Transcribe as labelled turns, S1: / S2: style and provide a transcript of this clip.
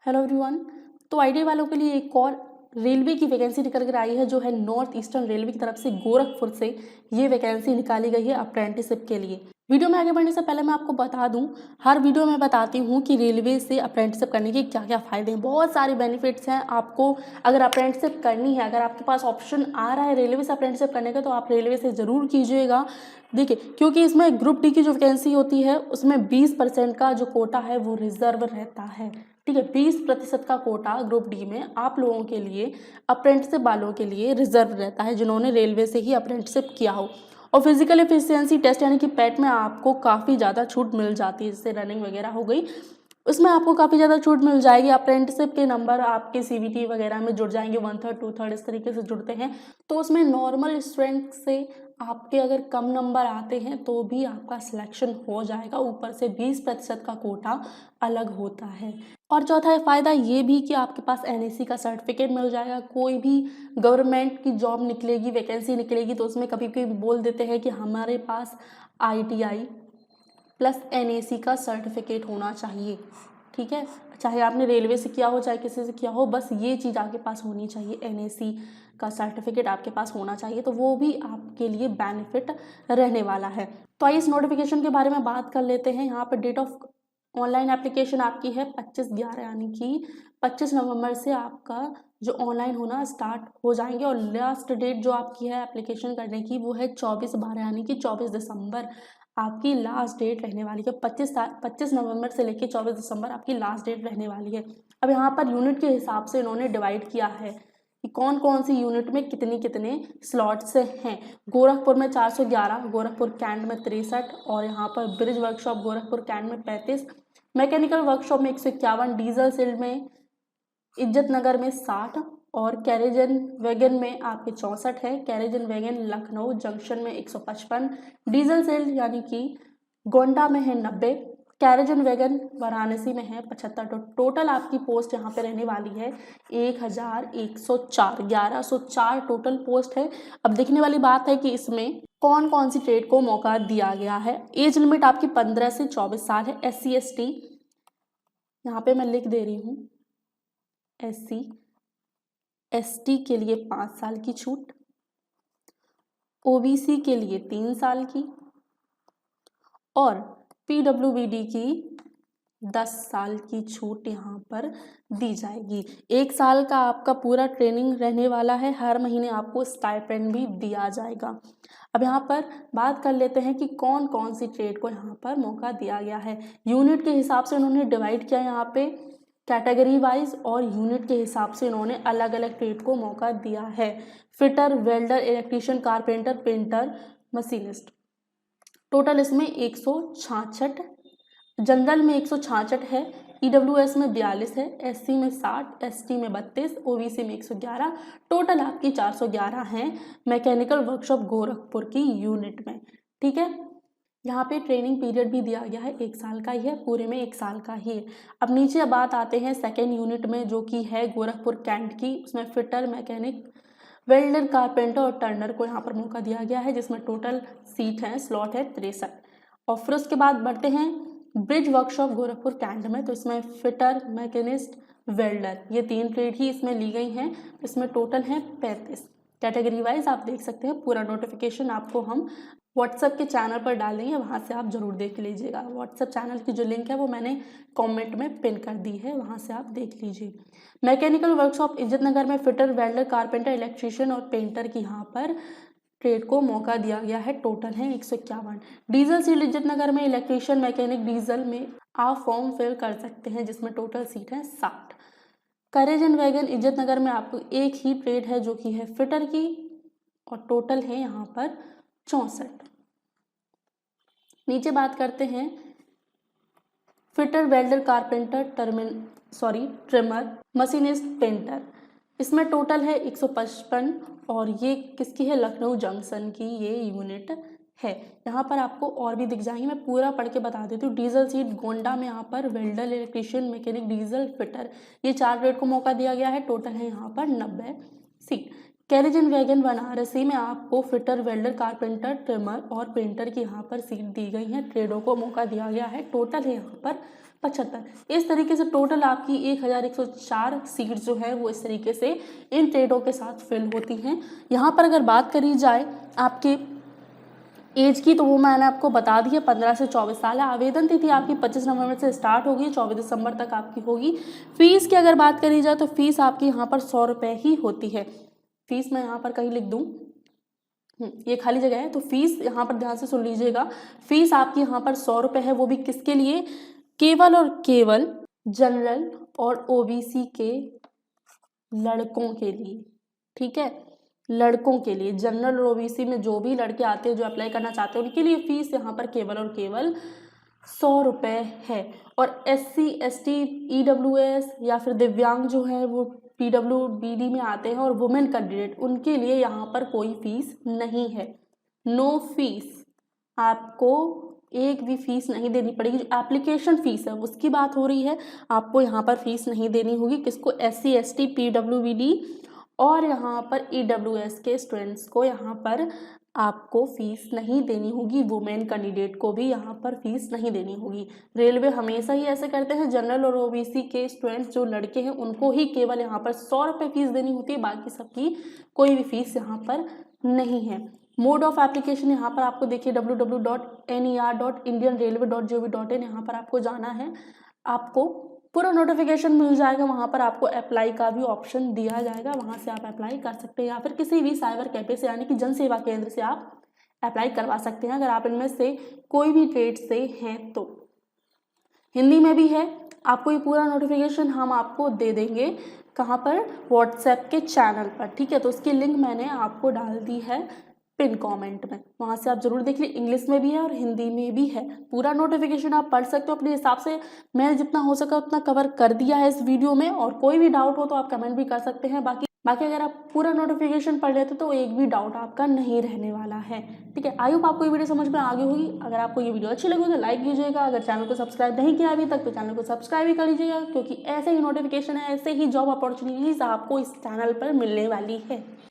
S1: Hello everyone. तो ITI वालों के लिए एक और रेलवे की वैकेंसी निकल कर आई है, जो है नॉर्थ ईस्टर्न रेलवे की तरफ से गोरखपुर से ये वैकेंसी निकाली गई है अप्रेंटिसशिप के लिए। वीडियो में आगे बढ़ने से पहले मैं आपको बता दूं, हर वीडियो में बताती हूं कि रेलवे से अप्रेंटिसशिप करने के क्या क्या फ़ायदे हैं। बहुत सारे बेनिफिट्स हैं आपको अगर अप्रेंटिसशिप करनी है। अगर आपके पास ऑप्शन आ रहा है रेलवे से अप्रेंटिसशिप करने का, तो आप रेलवे से ज़रूर कीजिएगा। देखिए, क्योंकि इसमें ग्रुप डी की जो वैकेंसी होती है उसमें 20% का जो कोटा है वो रिजर्व रहता है। ठीक है, 20% का कोटा ग्रुप डी में आप लोगों के लिए, अप्रेंटिसशिप वालों के लिए रिजर्व रहता है, जिन्होंने रेलवे से ही अप्रेंटिसशिप किया हो। और फिजिकल एफिशिएंसी टेस्ट यानी कि पैट में आपको काफ़ी ज़्यादा छूट मिल जाती है, जैसे रनिंग वगैरह हो गई, उसमें आपको काफ़ी ज़्यादा छूट मिल जाएगी। अप्रेंटिसशिप के नंबर आपके सीवीटी वगैरह में जुड़ जाएंगे, 1/3 2/3 इस तरीके से जुड़ते हैं। तो उसमें नॉर्मल स्टूडेंट से आपके अगर कम नंबर आते हैं तो भी आपका सिलेक्शन हो जाएगा। ऊपर से 20% का कोटा अलग होता है। और चौथा फ़ायदा ये भी कि आपके पास एनएसी का सर्टिफिकेट मिल जाएगा। कोई भी गवर्नमेंट की जॉब निकलेगी, वैकेंसी निकलेगी, तो उसमें कभी कभी बोल देते हैं कि हमारे पास आईटीआई प्लस एनएसी का सर्टिफिकेट होना चाहिए। ठीक है, चाहे आपने रेलवे से किया हो चाहे किसी से किया हो, बस ये चीज़ आपके पास होनी चाहिए, एनएसी का सर्टिफिकेट आपके पास होना चाहिए। तो वो भी आपके लिए बेनिफिट रहने वाला है। तो आइए इस नोटिफिकेशन के बारे में बात कर लेते हैं। यहाँ पर डेट ऑफ ऑनलाइन एप्लीकेशन आपकी है 25/11, यानी कि 25 नवंबर से आपका जो ऑनलाइन होना स्टार्ट हो जाएंगे। और लास्ट डेट जो आपकी है एप्लीकेशन करने की वो है 24/12, यानी कि 24 दिसंबर आपकी लास्ट डेट रहने वाली है। 25 नवंबर से लेकर 24 दिसंबर आपकी लास्ट डेट रहने वाली है। अब यहाँ पर यूनिट के हिसाब से इन्होंने डिवाइड किया है कि कौन कौन सी यूनिट में कितने कितने स्लॉट्स हैं। गोरखपुर में 411, गोरखपुर कैंट में 63, और यहाँ पर ब्रिज वर्कशॉप गोरखपुर कैंट में 35, मैकेनिकल वर्कशॉप में 151, डीजल सिल्ड में इज्जत नगर में 60, और कैरेजन वैगन में आपके 64 है। कैरेजन वैगन लखनऊ जंक्शन में 155, डीजल सेल यानी कि गोंडा में है 90, कैरेजन वैगन वाराणसी में है 75। तो टोटल आपकी पोस्ट यहाँ पे रहने वाली है 1104, 1104 टोटल पोस्ट है। अब देखने वाली बात है कि इसमें कौन कौन सी ट्रेड को मौका दिया गया है। एज लिमिट आपकी 15 से 24 साल है। SC ST यहाँ पे मैं लिख दे रही हूँ, SC ST के लिए 5 साल की छूट, OBC के लिए 3 साल की, और PWBD की 10 साल की छूट यहाँ पर दी जाएगी। 1 साल का आपका पूरा ट्रेनिंग रहने वाला है। हर महीने आपको स्टाइपेंड भी दिया जाएगा। अब यहाँ पर बात कर लेते हैं कि कौन कौन सी ट्रेड को यहाँ पर मौका दिया गया है। यूनिट के हिसाब से उन्होंने डिवाइड किया यहाँ पे कैटेगरी वाइज, और यूनिट के हिसाब से इन्होंने अलग अलग ट्रेड को मौका दिया है। Fitter, welder, electrician, carpenter, painter, machinist. Total इसमें 166, जनरल में 166 है, EWS में 42 है, SC में 60, ST में 32, OBC में 111, टोटल आपकी 411 हैं मैकेनिकल वर्कशॉप गोरखपुर की यूनिट में। ठीक है, यहाँ पे ट्रेनिंग पीरियड भी दिया गया है, 1 साल का ही है, पूरे में 1 साल का ही है। अब नीचे बात आते हैं सेकेंड यूनिट में, जो कि है गोरखपुर कैंट की। उसमें फिटर, मैकेनिक, वेल्डर, कारपेंटर और टर्नर को यहाँ पर मौका दिया गया है, जिसमें टोटल सीट है, स्लॉट है 63। और फिर उसके बाद बढ़ते हैं ब्रिज वर्कशॉप गोरखपुर कैंट में। तो इसमें फिटर, मैकेनिस्ट, वेल्डर, ये 3 ट्रेड ही इसमें ली गई हैं। इसमें टोटल है 35। कैटेगरी वाइज आप देख सकते हैं। पूरा नोटिफिकेशन आपको हम व्हाट्सएप के चैनल पर डाल देंगे, वहाँ से आप जरूर देख लीजिएगा। व्हाट्सएप चैनल की जो लिंक है वो मैंने कमेंट में पिन कर दी है, वहाँ से आप देख लीजिए। मैकेनिकल वर्कशॉप इज्जत नगर में फिटर, वेल्डर, कारपेंटर, इलेक्ट्रीशियन और पेंटर की यहाँ पर ट्रेड को मौका दिया गया है। टोटल है 151। डीजल सीट इज्जत नगर में इलेक्ट्रीशियन, मैकेनिक, डीजल में आप फॉर्म फिल कर सकते हैं, जिसमें टोटल सीट है 60। कैरेजन वैगन इज्जत नगर में आपको एक ही ट्रेड है, जो कि है फिटर की, और टोटल है यहाँ पर 64। नीचे बात करते हैं fitter, welder, carpenter, trimmer, machinist, painter. इसमें टोटल है 155, और ये किसकी है, लखनऊ जंक्शन की ये यूनिट है। यहाँ पर आपको और भी दिख जाएंगे, मैं पूरा पढ़ के बता देती हूँ। डीजल सीट गोंडा में यहाँ पर welder, electrician, mechanic, diesel, fitter, ये 4 ट्रेड को मौका दिया गया है। टोटल है यहाँ पर 90 सीट। कैरेजन वैगन वाराणसी में आपको फिटर, वेल्डर, कारपेंटर, ट्रिमर और पेंटर की यहाँ पर सीट दी गई है। ट्रेडों को मौका दिया गया है। टोटल है यहाँ पर 75। इस तरीके से टोटल आपकी 1104 सीट्स जो है वो इस तरीके से इन ट्रेडों के साथ फिल होती हैं। यहाँ पर अगर बात करी जाए आपके एज की, तो वो मैंने आपको बता दी है, 15 से 24 साल है। आवेदन तिथि आपकी 25 नवंबर से स्टार्ट होगी, 24 दिसंबर तक आपकी होगी। फीस की अगर बात करी जाए तो फीस आपकी यहाँ पर 100 रुपये ही होती है। फीस मैं यहाँ पर कहीं लिख दूँ, ये खाली जगह है, तो फीस यहाँ पर ध्यान से सुन लीजिएगा। फीस आपकी यहाँ पर 100 रुपये है, वो भी किसके लिए, केवल और केवल जनरल और ओबीसी के लड़कों के लिए। ठीक है, लड़कों के लिए, जनरल और ओबीसी में जो भी लड़के आते हैं जो अप्लाई करना चाहते हैं उनके लिए फीस यहाँ पर केवल और केवल 100 रुपये है। और SC ST EWS या फिर दिव्यांग जो है वो PWBD में आते हैं और वुमेन कैंडिडेट, उनके लिए यहाँ पर कोई फीस नहीं है। नो फीस, आपको एक भी फीस नहीं देनी पड़ेगी। जो एप्लीकेशन फ़ीस है उसकी बात हो रही है, आपको यहाँ पर फीस नहीं देनी होगी। किसको, SC ST PWBD और यहाँ पर EWS के स्टूडेंट्स को यहाँ पर आपको फीस नहीं देनी होगी। वुमेन कैंडिडेट को भी यहाँ पर फीस नहीं देनी होगी। रेलवे हमेशा ही ऐसे करते हैं, जनरल और ओबीसी के स्टूडेंट्स जो लड़के हैं उनको ही केवल यहाँ पर 100 रुपये फीस देनी होती है, बाकी सबकी कोई भी फीस यहाँ पर नहीं है। मोड ऑफ एप्लीकेशन यहाँ पर आपको देखिए www.ner.indianrailway.gov.in, यहाँ पर आपको जाना है, आपको पूरा नोटिफिकेशन मिल जाएगा। वहाँ पर आपको अप्लाई का भी ऑप्शन दिया जाएगा, वहाँ से आप अप्लाई कर सकते हैं, या फिर किसी भी साइबर कैफे से यानी कि जन सेवा केंद्र से आप अप्लाई करवा सकते हैं, अगर आप इनमें से कोई भी ट्रेड से हैं तो। हिंदी में भी है, आपको ये पूरा नोटिफिकेशन हम आपको दे देंगे, कहाँ पर, व्हाट्सएप के चैनल पर। ठीक है, तो उसकी लिंक मैंने आपको डाल दी है पिन कमेंट में, वहाँ से आप जरूर देख लीजिए। इंग्लिश में भी है और हिंदी में भी है, पूरा नोटिफिकेशन आप पढ़ सकते हो अपने हिसाब से। मैंने जितना हो सका उतना कवर कर दिया है इस वीडियो में, और कोई भी डाउट हो तो आप कमेंट भी कर सकते हैं। बाकी अगर आप पूरा नोटिफिकेशन पढ़ लेते तो एक भी डाउट आपका नहीं रहने वाला है। ठीक है, आई होप आपको ये वीडियो समझ में आ गई होगी। अगर आपको ये वीडियो अच्छी लगी तो लाइक कीजिएगा, अगर चैनल को सब्सक्राइब नहीं किया अभी तक तो चैनल को सब्सक्राइब भी कर लीजिएगा, क्योंकि ऐसे ही नोटिफिकेशन है, ऐसे ही जॉब अपॉर्चुनिटीज आपको इस चैनल पर मिलने वाली है।